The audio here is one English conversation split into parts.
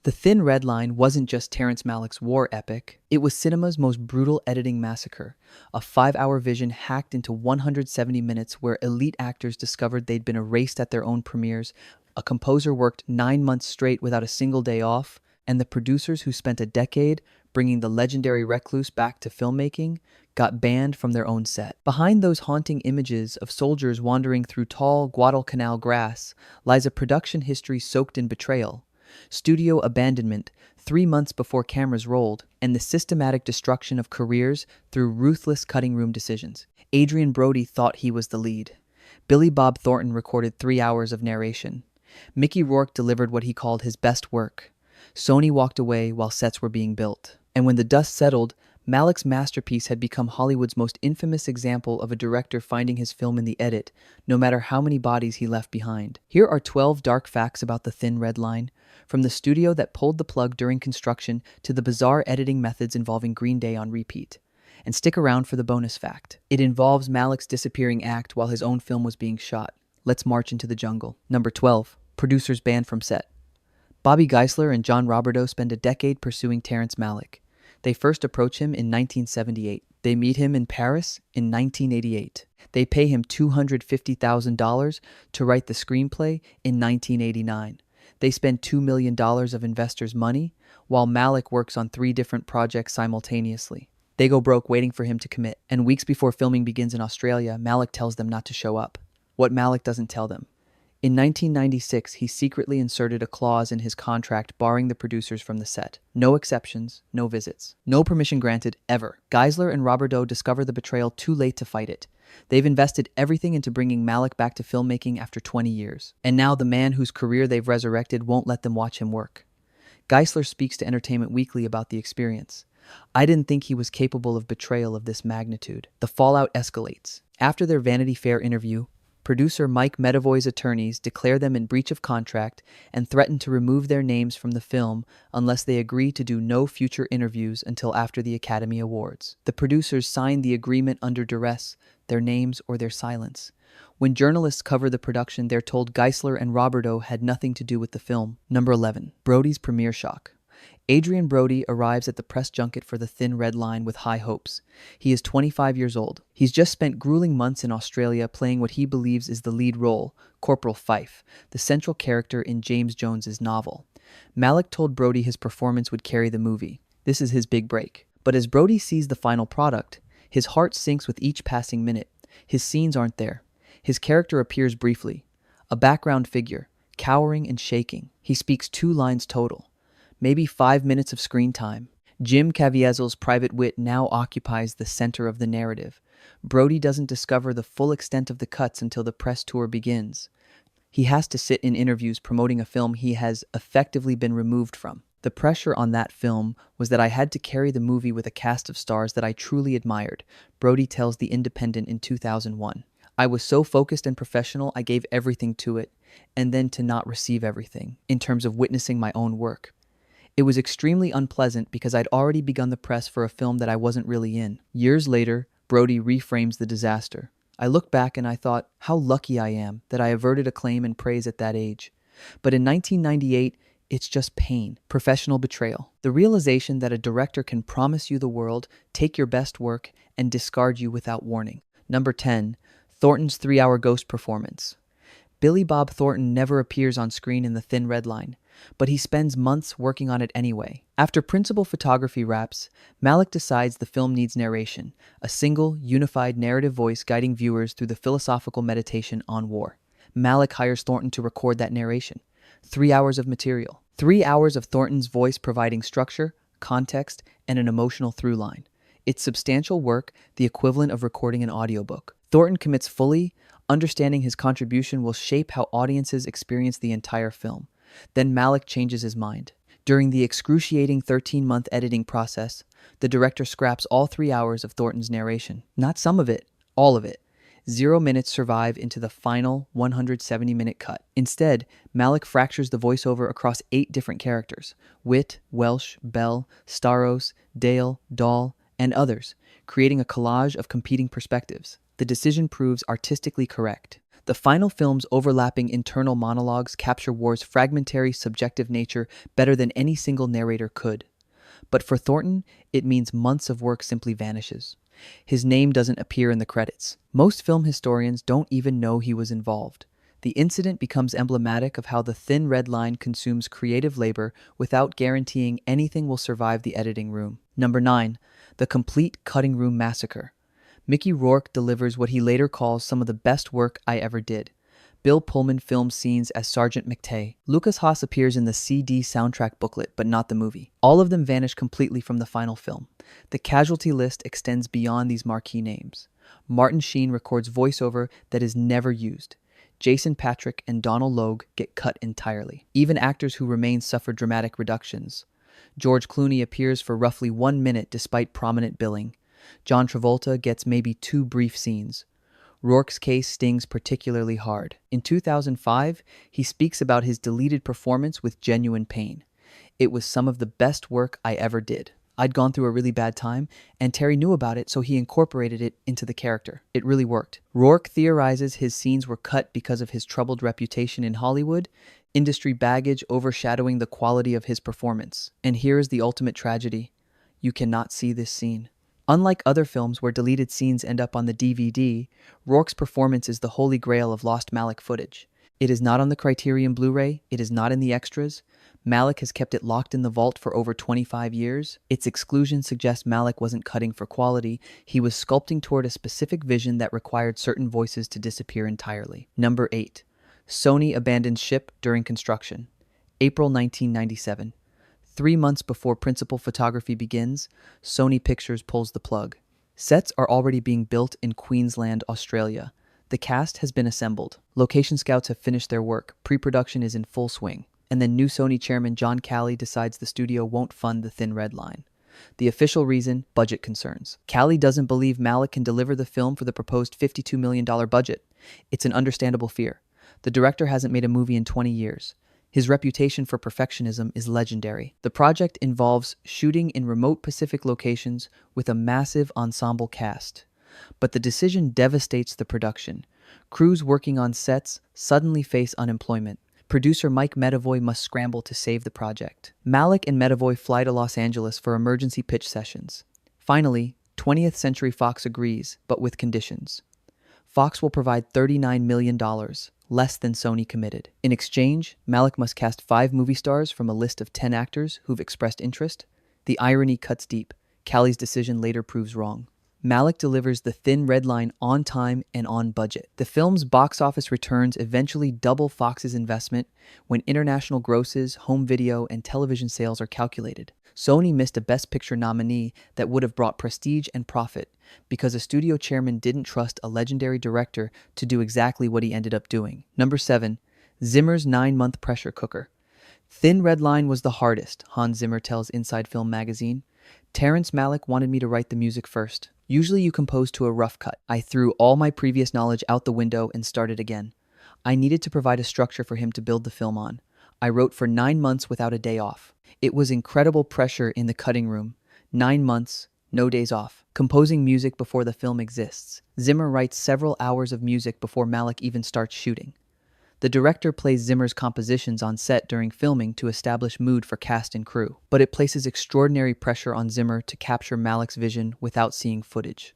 The Thin Red Line wasn't just Terrence Malick's war epic, it was cinema's most brutal editing massacre, a 5-hour vision hacked into 170 minutes where elite actors discovered they'd been erased at their own premieres, a composer worked 9 months straight without a single day off, and the producers who spent a decade bringing the legendary recluse back to filmmaking got banned from their own set. Behind those haunting images of soldiers wandering through tall Guadalcanal grass lies a production history soaked in betrayal, studio abandonment 3 months before cameras rolled, and the systematic destruction of careers through ruthless cutting room decisions. Adrien Brody thought he was the lead. Billy Bob Thornton recorded 3 hours of narration. Mickey Rourke delivered what he called his best work. Sony walked away while sets were being built. And when the dust settled, Malick's masterpiece had become Hollywood's most infamous example of a director finding his film in the edit, no matter how many bodies he left behind. Here are 12 dark facts about The Thin Red Line, from the studio that pulled the plug during construction to the bizarre editing methods involving Green Day on repeat. And stick around for the bonus fact. It involves Malick's disappearing act while his own film was being shot. Let's march into the jungle. Number 12. Producers banned from set. Bobby Geisler and John Roberto spend a decade pursuing Terrence Malick. They first approach him in 1978. They meet him in Paris in 1988. They pay him $250,000 to write the screenplay in 1989. They spend $2 million of investors' money, while Malick works on 3 different projects simultaneously. They go broke waiting for him to commit, and weeks before filming begins in Australia, Malick tells them not to show up. What Malick doesn't tell them. In 1996, he secretly inserted a clause in his contract barring the producers from the set. No exceptions, no visits. No permission granted, ever. Geisler and Roberto discover the betrayal too late to fight it. They've invested everything into bringing Malick back to filmmaking after 20 years. And now the man whose career they've resurrected won't let them watch him work. Geisler speaks to Entertainment Weekly about the experience. I didn't think he was capable of betrayal of this magnitude. The fallout escalates. After their Vanity Fair interview, producer Mike Medavoy's attorneys declare them in breach of contract and threaten to remove their names from the film unless they agree to do no future interviews until after the Academy Awards. The producers sign the agreement under duress, their names or their silence. When journalists cover the production, they're told Geisler and Roberto had nothing to do with the film. Number 11. Brody's premiere shock. Adrien Brody arrives at the press junket for The Thin Red Line with high hopes. He is 25 years old. He's just spent grueling months in Australia playing what he believes is the lead role, Corporal Fife, the central character in James Jones's novel. Malick told Brody his performance would carry the movie. This is his big break. But as Brody sees the final product, his heart sinks with each passing minute. His scenes aren't there. His character appears briefly. A background figure, cowering and shaking. He speaks 2 lines total. Maybe 5 minutes of screen time. Jim Caviezel's private wit now occupies the center of the narrative. Brody doesn't discover the full extent of the cuts until the press tour begins. He has to sit in interviews promoting a film he has effectively been removed from. The pressure on that film was that I had to carry the movie with a cast of stars that I truly admired, Brody tells The Independent in 2001. I was so focused and professional, I gave everything to it, and then to not receive everything, in terms of witnessing my own work. It was extremely unpleasant because I'd already begun the press for a film that I wasn't really in. Years later, Brody reframes the disaster. I look back and I thought, how lucky I am that I averted acclaim and praise at that age. But in 1998, it's just pain, professional betrayal. The realization that a director can promise you the world, take your best work, and discard you without warning. Number 10. Thornton's 3-hour ghost performance. Billy Bob Thornton never appears on screen in The Thin Red Line, but he spends months working on it anyway. After principal photography wraps, Malick decides the film needs narration, a single, unified narrative voice guiding viewers through the philosophical meditation on war. Malick hires Thornton to record that narration. 3 hours of material. 3 hours of Thornton's voice providing structure, context, and an emotional through line. It's substantial work, the equivalent of recording an audiobook. Thornton commits fully, understanding his contribution will shape how audiences experience the entire film. Then Malick changes his mind. During the excruciating 13-month editing process, the director scraps all 3 hours of Thornton's narration. Not some of it, all of it. 0 minutes survive into the final 170-minute cut. Instead, Malick fractures the voiceover across 8 different characters: Wit, Welsh, Bell, Staros, Dale, Dahl, and others, creating a collage of competing perspectives. The decision proves artistically correct. The final film's overlapping internal monologues capture War's fragmentary, subjective nature better than any single narrator could. But for Thornton, it means months of work simply vanishes. His name doesn't appear in the credits. Most film historians don't even know he was involved. The incident becomes emblematic of how the thin red line consumes creative labor without guaranteeing anything will survive the editing room. Number 9. The complete cutting room massacre. Mickey Rourke delivers what he later calls some of the best work I ever did. Bill Pullman films scenes as Sergeant McTay. Lucas Haas appears in the CD soundtrack booklet, but not the movie. All of them vanish completely from the final film. The casualty list extends beyond these marquee names. Martin Sheen records voiceover that is never used. Jason Patric and Donald Logue get cut entirely. Even actors who remain suffer dramatic reductions. George Clooney appears for roughly 1 minute despite prominent billing. John Travolta gets maybe 2 brief scenes. Rourke's case stings particularly hard. In 2005, he speaks about his deleted performance with genuine pain. It was some of the best work I ever did. I'd gone through a really bad time, and Terry knew about it, so he incorporated it into the character. It really worked. Rourke theorizes his scenes were cut because of his troubled reputation in Hollywood, industry baggage overshadowing the quality of his performance. And here is the ultimate tragedy. You cannot see this scene. Unlike other films where deleted scenes end up on the DVD, Rourke's performance is the holy grail of lost Malick footage. It is not on the Criterion Blu-ray, it is not in the extras. Malick has kept it locked in the vault for over 25 years. Its exclusion suggests Malick wasn't cutting for quality, he was sculpting toward a specific vision that required certain voices to disappear entirely. Number 8. Sony abandons ship during construction. April 1997. 3 months before principal photography begins, Sony Pictures pulls the plug. Sets are already being built in Queensland, Australia. The cast has been assembled. Location scouts have finished their work. Pre-production is in full swing. And then new Sony chairman John Calley decides the studio won't fund the Thin Red Line. The official reason, budget concerns. Calley doesn't believe Malick can deliver the film for the proposed $52 million budget. It's an understandable fear. The director hasn't made a movie in 20 years. His reputation for perfectionism is legendary. The project involves shooting in remote Pacific locations with a massive ensemble cast. But the decision devastates the production. Crews working on sets suddenly face unemployment. Producer Mike Medavoy must scramble to save the project. Malick and Medavoy fly to Los Angeles for emergency pitch sessions. Finally, 20th Century Fox agrees, but with conditions. Fox will provide $39 million, less than Sony committed. In exchange, Malick must cast 5 movie stars from a list of 10 actors who've expressed interest. The irony cuts deep. Calley's decision later proves wrong. Malick delivers The Thin Red Line on time and on budget. The film's box office returns eventually double Fox's investment when international grosses, home video, and television sales are calculated. Sony missed a Best Picture nominee that would have brought prestige and profit because a studio chairman didn't trust a legendary director to do exactly what he ended up doing. Number 7. Zimmer's 9-month pressure cooker. Thin Red Line was the hardest, Hans Zimmer tells Inside Film magazine. Terrence Malick wanted me to write the music first. Usually you compose to a rough cut. I threw all my previous knowledge out the window and started again. I needed to provide a structure for him to build the film on. I wrote for 9 months without a day off. It was incredible pressure in the cutting room. 9 months, no days off. Composing music before the film exists. Zimmer writes several hours of music before Malick even starts shooting. The director plays Zimmer's compositions on set during filming to establish mood for cast and crew, but it places extraordinary pressure on Zimmer to capture Malick's vision without seeing footage.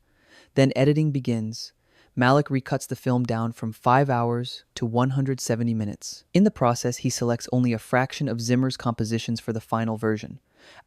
Then editing begins. Malick recuts the film down from 5 hours to 170 minutes. In the process, he selects only a fraction of Zimmer's compositions for the final version.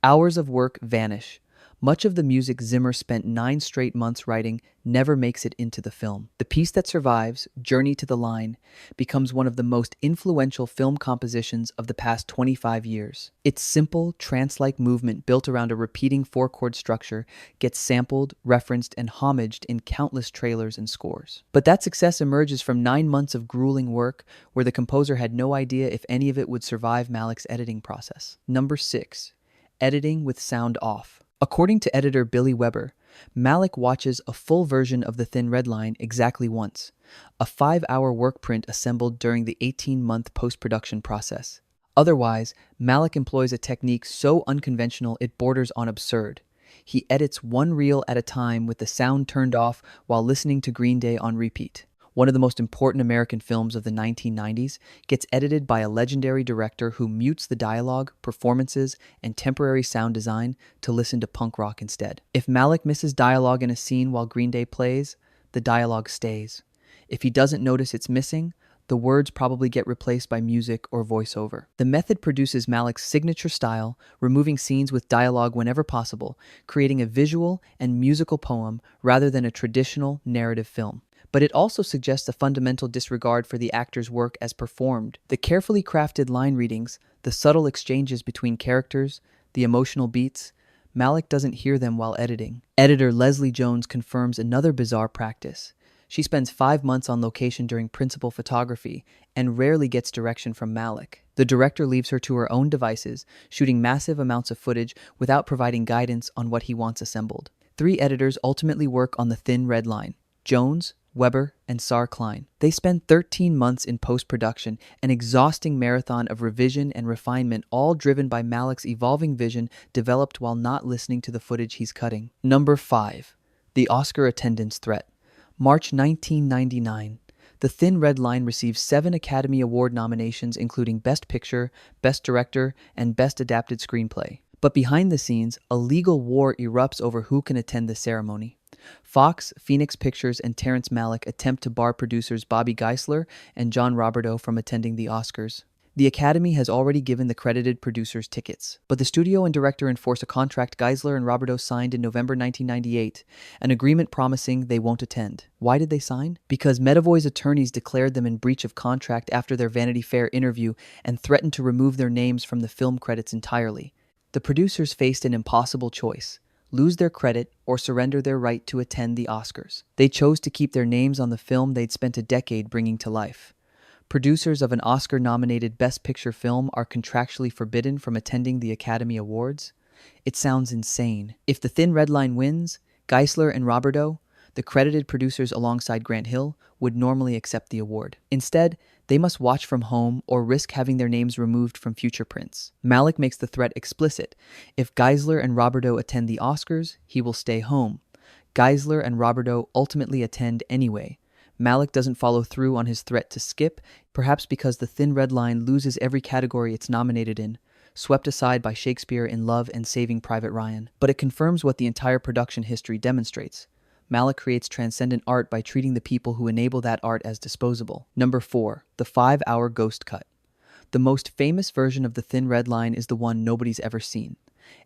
Hours of work vanish. Much of the music Zimmer spent 9 straight months writing never makes it into the film. The piece that survives, Journey to the Line, becomes one of the most influential film compositions of the past 25 years. Its simple, trance-like movement built around a repeating 4-chord structure gets sampled, referenced, and homaged in countless trailers and scores. But that success emerges from 9 months of grueling work where the composer had no idea if any of it would survive Malick's editing process. Number 6. Editing with sound off. According to editor Billy Weber, Malick watches a full version of The Thin Red Line exactly once, a 5-hour work print assembled during the 18-month post-production process. Otherwise, Malick employs a technique so unconventional it borders on absurd. He edits one reel at a time with the sound turned off while listening to Green Day on repeat. one of the most important American films of the 1990s, gets edited by a legendary director who mutes the dialogue, performances, and temporary sound design to listen to punk rock instead. If Malick misses dialogue in a scene while Green Day plays, the dialogue stays. If he doesn't notice it's missing, the words probably get replaced by music or voiceover. The method produces Malick's signature style, removing scenes with dialogue whenever possible, creating a visual and musical poem rather than a traditional narrative film. But it also suggests a fundamental disregard for the actor's work as performed. The carefully crafted line readings, the subtle exchanges between characters, the emotional beats, Malick doesn't hear them while editing. Editor Leslie Jones confirms another bizarre practice. She spends 5 months on location during principal photography and rarely gets direction from Malick. The director leaves her to her own devices, shooting massive amounts of footage without providing guidance on what he wants assembled. 3 editors ultimately work on the thin red line: Jones, Weber, and Sar Klein. They spend 13 months in post-production, an exhausting marathon of revision and refinement, all driven by Malick's evolving vision developed while not listening to the footage he's cutting. Number 5. The Oscar Attendance Threat. March 1999. The Thin Red Line receives 7 Academy Award nominations, including Best Picture, Best Director, and Best Adapted Screenplay. But behind the scenes, a legal war erupts over who can attend the ceremony. Fox, Phoenix Pictures, and Terrence Malick attempt to bar producers Bobby Geisler and John Roberto from attending the Oscars. The Academy has already given the credited producers tickets, but the studio and director enforce a contract Geisler and Roberto signed in November 1998, an agreement promising they won't attend. Why did they sign? Because Medavoy's attorneys declared them in breach of contract after their Vanity Fair interview and threatened to remove their names from the film credits entirely. The producers faced an impossible choice: lose their credit or surrender their right to attend the Oscars. They chose to keep their names on the film they'd spent a decade bringing to life. Producers of an Oscar-nominated Best Picture film are contractually forbidden from attending the Academy Awards? It sounds insane. If The Thin Red Line wins, Geisler and Roberto, the credited producers alongside Grant Hill, would normally accept the award. Instead, they must watch from home or risk having their names removed from future prints. Malick makes the threat explicit. If Geisler and Roberto attend the Oscars, he will stay home. Geisler and Roberto ultimately attend anyway. Malick doesn't follow through on his threat to skip, perhaps because The Thin Red Line loses every category it's nominated in, swept aside by Shakespeare in Love and Saving Private Ryan. But it confirms what the entire production history demonstrates. Malick creates transcendent art by treating the people who enable that art as disposable. Number 4. The 5-hour Ghost Cut. The most famous version of The Thin Red Line is the one nobody's ever seen.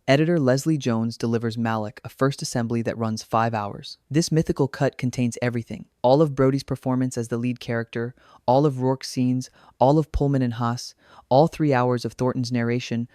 Editor Leslie Jones delivers Malick a first assembly that runs 5 hours. This mythical cut contains everything: all of Brody's performance as the lead character, all of Rourke's scenes, all of Pullman and Haas, all 3 hours of Thornton's narration,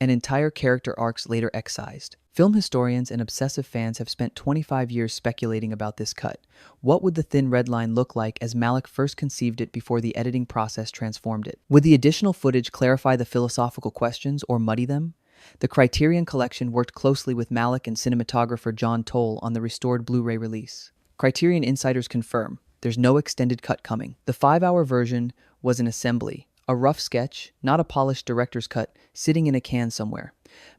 and entire character arcs later excised. Film historians and obsessive fans have spent 25 years speculating about this cut. What would The Thin Red Line look like as Malick first conceived it before the editing process transformed it? Would the additional footage clarify the philosophical questions or muddy them? The Criterion Collection worked closely with Malick and cinematographer John Toll on the restored Blu-ray release. Criterion insiders confirm there's no extended cut coming. The 5-hour version was an assembly, a rough sketch, not a polished director's cut, sitting in a can somewhere.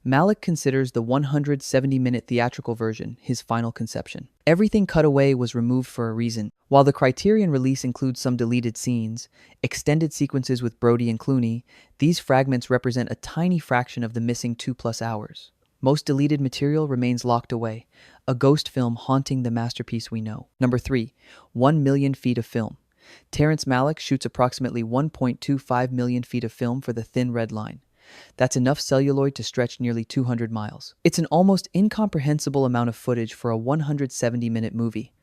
Malick considers the 170-minute theatrical version his final conception. Everything cut away was removed for a reason. While the Criterion release includes some deleted scenes, extended sequences with Brody and Clooney, these fragments represent a tiny fraction of the missing 2+ hours. Most deleted material remains locked away, a ghost film haunting the masterpiece we know. Number 3. 1 million feet of film. Terrence Malick shoots approximately 1.25 million feet of film for The Thin Red Line. That's enough celluloid to stretch nearly 200 miles. It's an almost incomprehensible amount of footage for a 170-minute movie.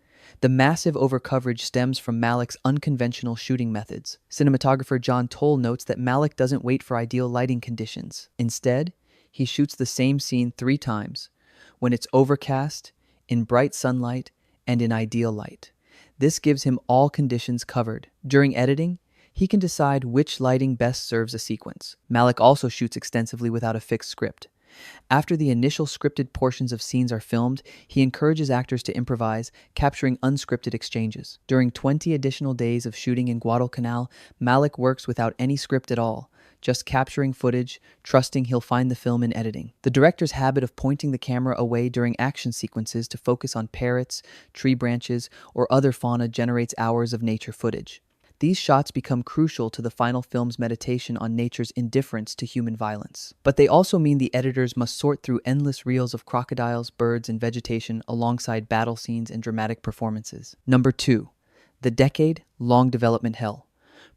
The massive overcoverage stems from Malick's unconventional shooting methods. Cinematographer John Toll notes that Malick doesn't wait for ideal lighting conditions. Instead, he shoots the same scene 3 times, when it's overcast, in bright sunlight, and in ideal light. This gives him all conditions covered. During editing, he can decide which lighting best serves a sequence. Malick also shoots extensively without a fixed script. After the initial scripted portions of scenes are filmed, he encourages actors to improvise, capturing unscripted exchanges. During 20 additional days of shooting in Guadalcanal, Malick works without any script at all, just capturing footage, trusting he'll find the film in editing. The director's habit of pointing the camera away during action sequences to focus on parrots, tree branches, or other fauna generates hours of nature footage. These shots become crucial to the final film's meditation on nature's indifference to human violence. But they also mean the editors must sort through endless reels of crocodiles, birds, and vegetation alongside battle scenes and dramatic performances. Number 2. The decade-long development hell.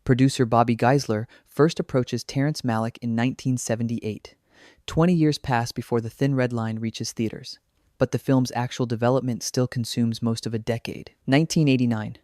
Producer Bobby Geisler first approaches Terrence Malick in 1978. 20 years pass before The Thin Red Line reaches theaters. But the film's actual development still consumes most of a decade. 1989.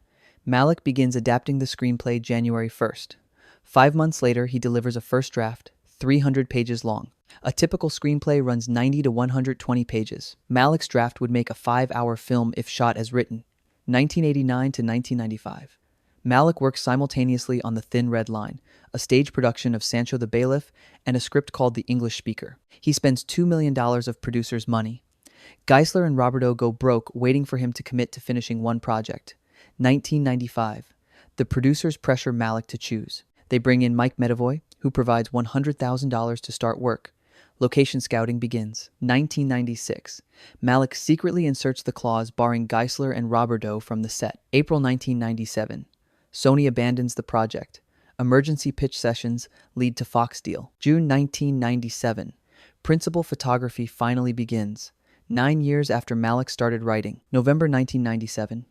Malick begins adapting the screenplay January 1st. 5 months later, he delivers a first draft, 300 pages long. A typical screenplay runs 90 to 120 pages. Malick's draft would make a 5-hour film if shot as written. 1989 to 1995. Malick works simultaneously on The Thin Red Line, a stage production of Sancho the Bailiff, and a script called The English Speaker. He spends $2 million of producers' money. Geisler and Roberto go broke waiting for him to commit to finishing one project. 1995. The producers pressure Malick to choose. They bring in Mike Medavoy, who provides $100,000 to start work. Location scouting begins. 1996. Malick secretly inserts the clause barring Geisler and Roberto from the set. April 1997. Sony abandons the project. Emergency pitch sessions lead to Fox deal. June 1997. Principal photography finally begins. 9 years after Malick started writing. November 1997.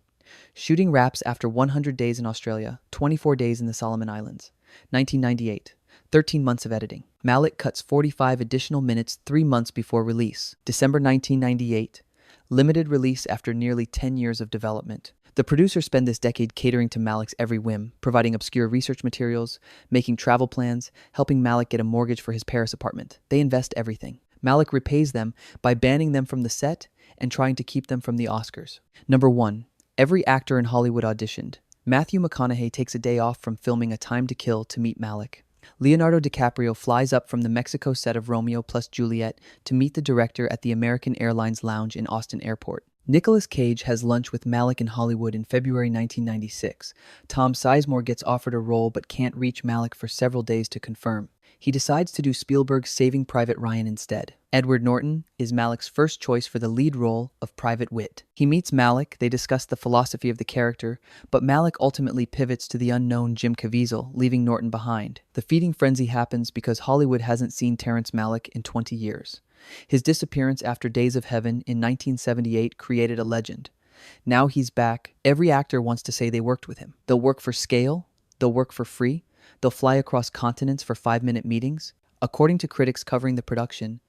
Shooting wraps after 100 days in Australia, 24 days in the Solomon Islands. 1998. 13 months of editing. Malick cuts 45 additional minutes 3 months before release. December 1998. Limited release after nearly 10 years of development. The producers spend this decade catering to Malick's every whim, providing obscure research materials, making travel plans, helping Malick get a mortgage for his Paris apartment. They invest everything. Malick repays them by banning them from the set and trying to keep them from the Oscars. Number 1. Every actor in Hollywood auditioned. Matthew McConaughey takes a day off from filming A Time to Kill to meet Malick. Leonardo DiCaprio flies up from the Mexico set of Romeo plus Juliet to meet the director at the American Airlines Lounge in Austin Airport. Nicolas Cage has lunch with Malick in Hollywood in February 1996. Tom Sizemore gets offered a role but can't reach Malick for several days to confirm. He decides to do Spielberg's Saving Private Ryan instead. Edward Norton is Malick's first choice for the lead role of Private Wit. He meets Malick, they discuss the philosophy of the character, but Malick ultimately pivots to the unknown Jim Caviezel, leaving Norton behind. The feeding frenzy happens because Hollywood hasn't seen Terrence Malick in 20 years. His disappearance after Days of Heaven in 1978 created a legend. Now he's back. Every actor wants to say they worked with him. They'll work for scale, they'll work for free, they'll fly across continents for 5-minute meetings. According to critics covering the production,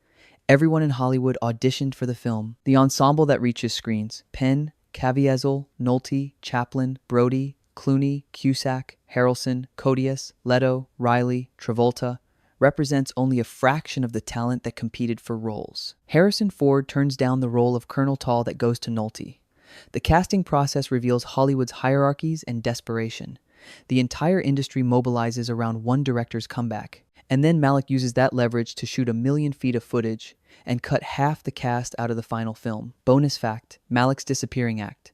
everyone in Hollywood auditioned for the film. The ensemble that reaches screens: Penn, Caviezel, Nolte, Chaplin, Brody, Clooney, Cusack, Harrelson, Codius, Leto, Riley, Travolta, represents only a fraction of the talent that competed for roles. Harrison Ford turns down the role of Colonel Tall that goes to Nolte. The casting process reveals Hollywood's hierarchies and desperation. The entire industry mobilizes around one director's comeback. And then Malick uses that leverage to shoot 1 million feet of footage and cut half the cast out of the final film. Bonus fact: Malick's disappearing act.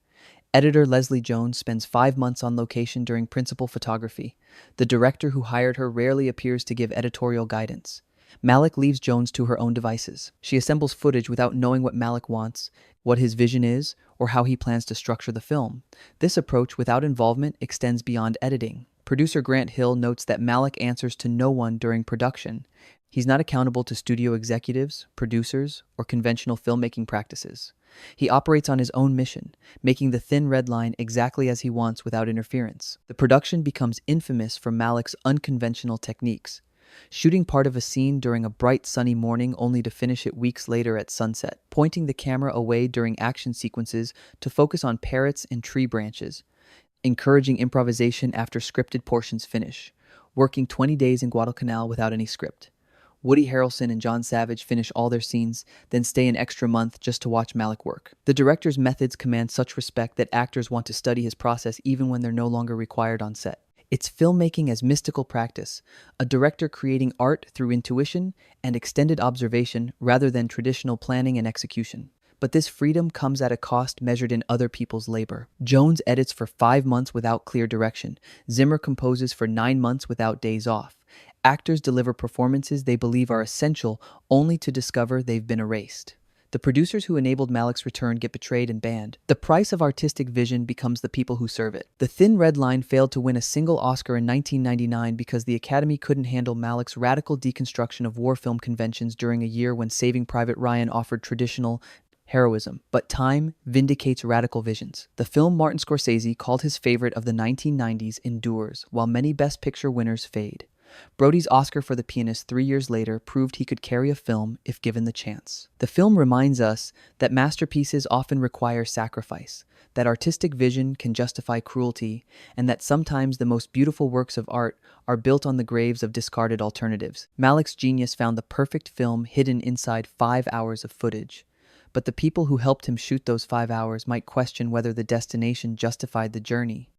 Editor Leslie Jones spends 5 months on location during principal photography. The director who hired her rarely appears to give editorial guidance. Malick leaves Jones to her own devices. She assembles footage without knowing what Malick wants, what his vision is, or how he plans to structure the film. This approach, without involvement, extends beyond editing. Producer Grant Hill notes that Malick answers to no one during production. He's not accountable to studio executives, producers, or conventional filmmaking practices. He operates on his own mission, making The Thin Red Line exactly as he wants without interference. The production becomes infamous for Malick's unconventional techniques, shooting part of a scene during a bright sunny morning only to finish it weeks later at sunset, pointing the camera away during action sequences to focus on parrots and tree branches, encouraging improvisation after scripted portions finish, working 20 days in Guadalcanal without any script. Woody Harrelson and John Savage finish all their scenes, then stay an extra month just to watch Malick work. The director's methods command such respect that actors want to study his process even when they're no longer required on set. It's filmmaking as mystical practice, a director creating art through intuition and extended observation rather than traditional planning and execution. But this freedom comes at a cost measured in other people's labor. Jones edits for 5 months without clear direction. Zimmer composes for 9 months without days off. Actors deliver performances they believe are essential only to discover they've been erased. The producers who enabled Malick's return get betrayed and banned. The price of artistic vision becomes the people who serve it. The Thin Red Line failed to win a single Oscar in 1999 because the Academy couldn't handle Malick's radical deconstruction of war film conventions during a year when Saving Private Ryan offered traditional heroism. But time vindicates radical visions. The film Martin Scorsese called his favorite of the 1990s endures, while many Best Picture winners fade. Brody's Oscar for The Pianist 3 years later proved he could carry a film if given the chance. The film reminds us that masterpieces often require sacrifice, that artistic vision can justify cruelty, and that sometimes the most beautiful works of art are built on the graves of discarded alternatives. Malick's genius found the perfect film hidden inside 5 hours of footage. But the people who helped him shoot those 5 hours might question whether the destination justified the journey.